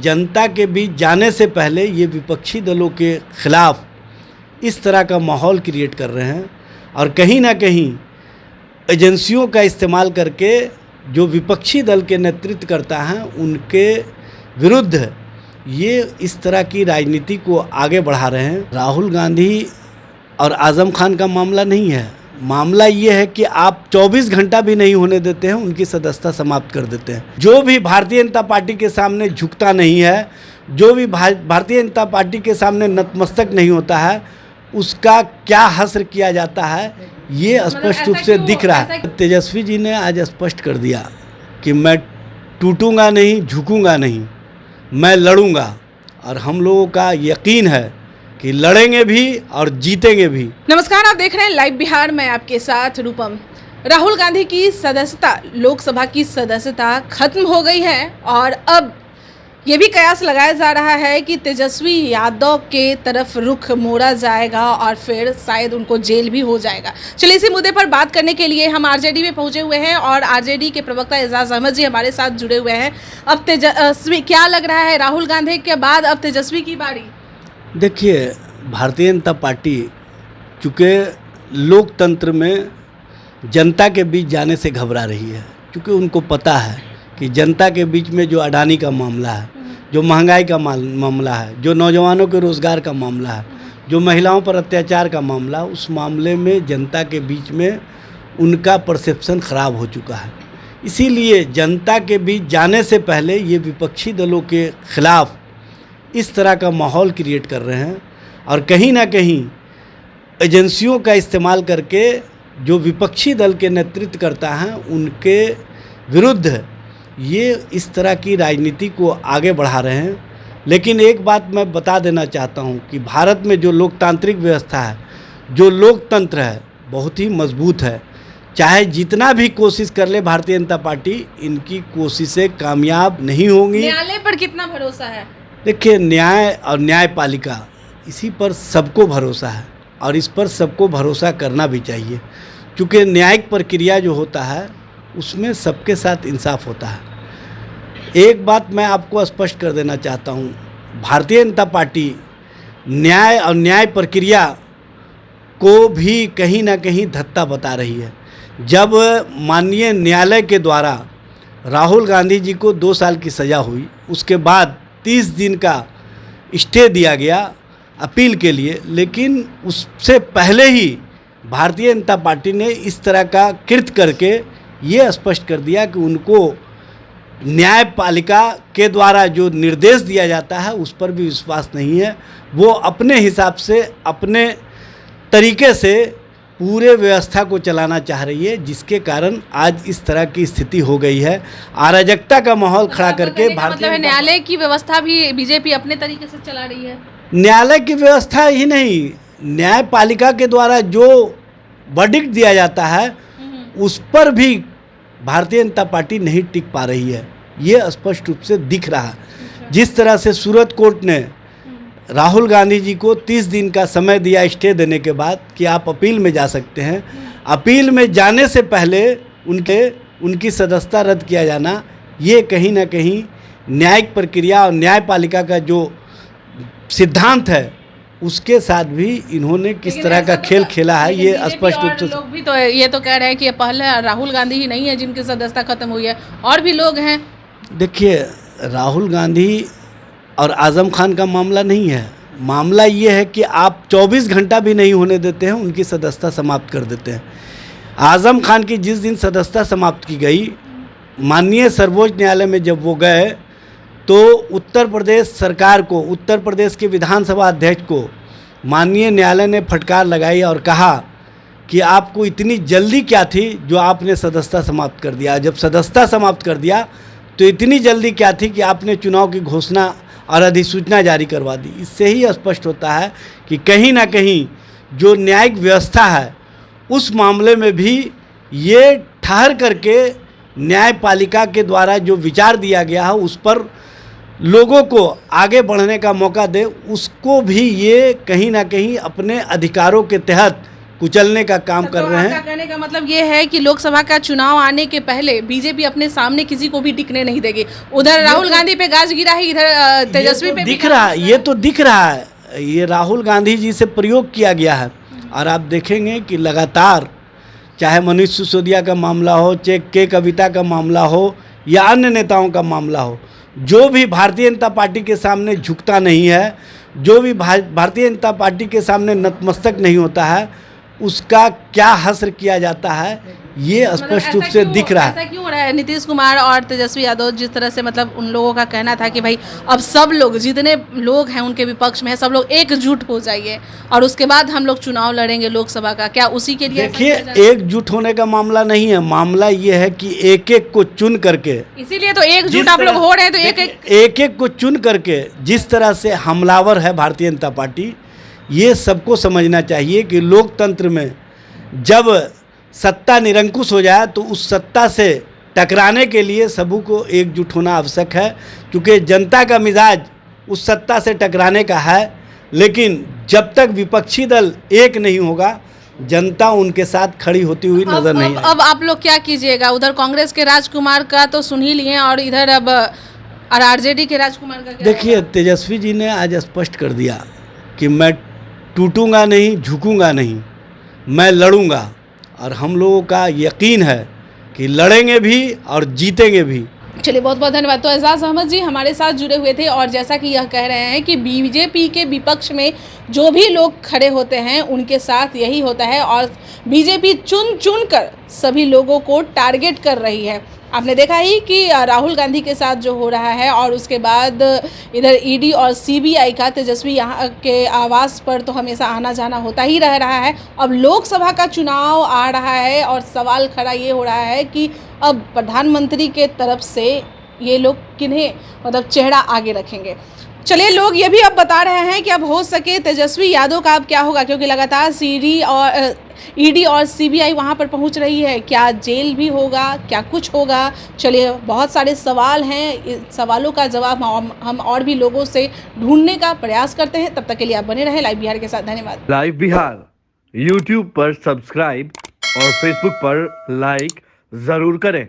जनता के बीच जाने से पहले ये विपक्षी दलों के खिलाफ इस तरह का माहौल क्रिएट कर रहे हैं और कहीं ना कहीं एजेंसियों का इस्तेमाल करके जो विपक्षी दल के नेतृत्व करता है उनके विरुद्ध ये इस तरह की राजनीति को आगे बढ़ा रहे हैं। राहुल गांधी और आज़म खान का मामला नहीं है, मामला ये है कि आप 24 घंटा भी नहीं होने देते हैं, उनकी सदस्यता समाप्त कर देते हैं। जो भी भारतीय जनता पार्टी के सामने झुकता नहीं है, जो भी भारतीय जनता पार्टी के सामने नतमस्तक नहीं होता है, उसका क्या हश्र किया जाता है ये स्पष्ट रूप से दिख रहा है। तेजस्वी जी ने आज स्पष्ट कर दिया कि मैं टूटूंगा नहीं, झुकूंगा नहीं, मैं लड़ूंगा और हम लोगों का यकीन है कि लड़ेंगे भी और जीतेंगे भी। नमस्कार, आप देख रहे हैं लाइव बिहार, मैं आपके साथ रूपम। राहुल गांधी की सदस्यता, लोकसभा की सदस्यता खत्म हो गई है और अब ये भी कयास लगाया जा रहा है कि तेजस्वी यादव के तरफ रुख मोड़ा जाएगा और फिर शायद उनको जेल भी हो जाएगा। चलिए इसी मुद्दे पर बात करने के लिए हम आरजेडी में पहुंचे हुए हैं और आरजेडी के प्रवक्ता एजाज अहमद जी हमारे साथ जुड़े हुए हैं। अब तेजस्वी, क्या लग रहा है राहुल गांधी के बाद अब तेजस्वी की बारी? देखिए, भारतीय जनता पार्टी चूँकि लोकतंत्र में जनता के बीच जाने से घबरा रही है, क्योंकि उनको पता है कि जनता के बीच में जो अडानी का मामला है, जो महंगाई का मामला है, जो नौजवानों के रोज़गार का मामला है, जो महिलाओं पर अत्याचार का मामला, उस मामले में जनता के बीच में उनका परसेप्शन ख़राब हो चुका है। इसीलिए जनता के बीच जाने से पहले ये विपक्षी दलों के खिलाफ इस तरह का माहौल क्रिएट कर रहे हैं और कहीं ना कहीं एजेंसियों का इस्तेमाल करके जो विपक्षी दल के नेतृत्व करता है उनके विरुद्ध ये इस तरह की राजनीति को आगे बढ़ा रहे हैं। लेकिन एक बात मैं बता देना चाहता हूँ कि भारत में जो लोकतांत्रिक व्यवस्था है, जो लोकतंत्र है, बहुत ही मजबूत है। चाहे जितना भी कोशिश कर ले भारतीय जनता पार्टी, इनकी कोशिशें कामयाब नहीं होंगी। न्यायालय पर कितना भरोसा है? देखिए, न्याय और न्यायपालिका, इसी पर सबको भरोसा है और इस पर सबको भरोसा करना भी चाहिए, क्योंकि न्यायिक प्रक्रिया जो होता है उसमें सबके साथ इंसाफ होता है। एक बात मैं आपको स्पष्ट कर देना चाहता हूँ, भारतीय जनता पार्टी न्याय और न्याय प्रक्रिया को भी कहीं ना कहीं धत्ता बता रही है। जब माननीय न्यायालय के द्वारा राहुल गांधी जी को 2 साल की सज़ा हुई, उसके बाद 30 दिन का स्टे दिया गया अपील के लिए, लेकिन उससे पहले ही भारतीय जनता पार्टी ने इस तरह का कृत्य करके ये स्पष्ट कर दिया कि उनको न्यायपालिका के द्वारा जो निर्देश दिया जाता है उस पर भी विश्वास नहीं है। वो अपने हिसाब से, अपने तरीके से पूरे व्यवस्था को चलाना चाह रही है, जिसके कारण आज इस तरह की स्थिति हो गई है। अराजकता का माहौल खड़ा करके भारतीय न्यायालय की व्यवस्था भी बीजेपी अपने तरीके से चला रही है। न्यायालय की व्यवस्था ही नहीं, न्यायपालिका के द्वारा जो वर्डिक्ट दिया जाता है उस पर भी भारतीय जनता पार्टी नहीं टिक पा रही है। ये स्पष्ट रूप से दिख रहा है। जिस तरह से सूरत कोर्ट ने राहुल गांधी जी को 30 दिन का समय दिया स्टे देने के बाद कि आप अपील में जा सकते हैं, अपील में जाने से पहले उनकी सदस्यता रद्द किया जाना, ये कहीं ना कहीं न्यायिक प्रक्रिया और न्यायपालिका का जो सिद्धांत है उसके साथ भी इन्होंने किस तरह का खेल खेला है, ये स्पष्ट रूप से। लोग भी तो ये तो कह रहे हैं कि पहले राहुल गांधी ही नहीं है जिनकी सदस्यता खत्म हुई है, और भी लोग हैं। देखिए, राहुल गांधी और आज़म खान का मामला नहीं है, मामला ये है कि आप 24 घंटा भी नहीं होने देते हैं, उनकी सदस्यता समाप्त कर देते हैं। आज़म खान की जिस दिन सदस्यता समाप्त की गई, माननीय सर्वोच्च न्यायालय में जब वो गए तो उत्तर प्रदेश सरकार को, उत्तर प्रदेश के विधानसभा अध्यक्ष को माननीय न्यायालय ने फटकार लगाई और कहा कि आपको इतनी जल्दी क्या थी जो आपने सदस्यता समाप्त कर दिया। जब सदस्यता समाप्त कर दिया तो इतनी जल्दी क्या थी कि आपने चुनाव की घोषणा और अधिसूचना जारी करवा दी। इससे ही स्पष्ट होता है कि कहीं ना कहीं जो न्यायिक व्यवस्था है उस मामले में भी ये ठहर करके न्यायपालिका के द्वारा जो विचार दिया गया है उस पर लोगों को आगे बढ़ने का मौका दे, उसको भी ये कहीं ना कहीं अपने अधिकारों के तहत कुचलने का काम कर रहे आपका हैं। कहने का मतलब ये है कि लोकसभा का चुनाव आने के पहले बीजेपी अपने सामने किसी को भी टिकने नहीं देगी। उधर राहुल गांधी पे गाज गिरा है, इधर तेजस्वी पे दिख रहा है, ये तो दिख रहा है, ये राहुल गांधी जी से प्रयोग किया गया है। और आप देखेंगे कि लगातार चाहे मनीष सिसोदिया का मामला हो, चाहे के कविता का मामला हो या अन्य नेताओं का मामला हो, जो भी भारतीय जनता पार्टी के सामने झुकता नहीं है, जो भी भारतीय जनता पार्टी के सामने नतमस्तक नहीं होता है, उसका क्या हश्र किया जाता है, ये स्पष्ट रूप से दिख रहा है। ऐसा क्यों हो रहा है? नीतीश कुमार और तेजस्वी यादव जिस तरह से मतलब उन लोगों का कहना था कि भाई अब सब लोग जितने लोग हैं उनके विपक्ष में है, सब लोग एकजुट हो जाइए और उसके बाद हम लोग चुनाव लड़ेंगे लोकसभा का, क्या उसी के लिए? देखिए, एकजुट होने का मामला नहीं है, मामला ये है कि एक एक को चुन करके, इसीलिए तो एकजुट आप लोग हो रहे हैं, तो एक एक को चुन करके जिस तरह से हमलावर है भारतीय जनता पार्टी, ये सबको समझना चाहिए कि लोकतंत्र में जब सत्ता निरंकुश हो जाए तो उस सत्ता से टकराने के लिए सबों को एकजुट होना आवश्यक है, क्योंकि जनता का मिजाज उस सत्ता से टकराने का है। लेकिन जब तक विपक्षी दल एक नहीं होगा, जनता उनके साथ खड़ी होती हुई नजर नहीं आएगी। अब आप लोग क्या कीजिएगा? उधर कांग्रेस के राजकुमार का तो सुन ही लिए और इधर अब आरजेडी के राजकुमार का क्या? देखिए, तेजस्वी जी ने आज स्पष्ट कर दिया कि मैं टूटूंगा नहीं, झुकूंगा नहीं, मैं लड़ूंगा। और हम लोगों का यकीन है कि लड़ेंगे भी और जीतेंगे भी। चलिए, बहुत बहुत धन्यवाद। तो एजाज अहमद जी हमारे साथ जुड़े हुए थे और जैसा कि यह कह रहे हैं कि बीजेपी के विपक्ष में जो भी लोग खड़े होते हैं उनके साथ यही होता है और बीजेपी चुन चुन कर सभी लोगों को टारगेट कर रही है। आपने देखा ही कि राहुल गांधी के साथ जो हो रहा है और उसके बाद इधर ईडी और सीबीआई का तेजस्वी यहाँ के आवास पर तो हमेशा आना जाना होता ही रह रहा है। अब लोकसभा का चुनाव आ रहा है और सवाल खड़ा ये हो रहा है कि अब प्रधानमंत्री के तरफ से ये लोग किन्हें मतलब चेहरा आगे रखेंगे। चलिए, लोग ये भी अब बता रहे हैं कि अब हो सके तेजस्वी यादव का अब क्या होगा, क्योंकि लगातार ईडी और सीबीआई वहाँ पर पहुँच रही है। क्या जेल भी होगा, क्या कुछ होगा? चलिए, बहुत सारे सवाल हैं, इन सवालों का जवाब हम और भी लोगों से ढूंढने का प्रयास करते हैं। तब तक के लिए आप बने रहें लाइव बिहार के साथ। धन्यवाद। लाइव बिहार यूट्यूब पर सब्सक्राइब और फेसबुक पर लाइक ज़रूर करें।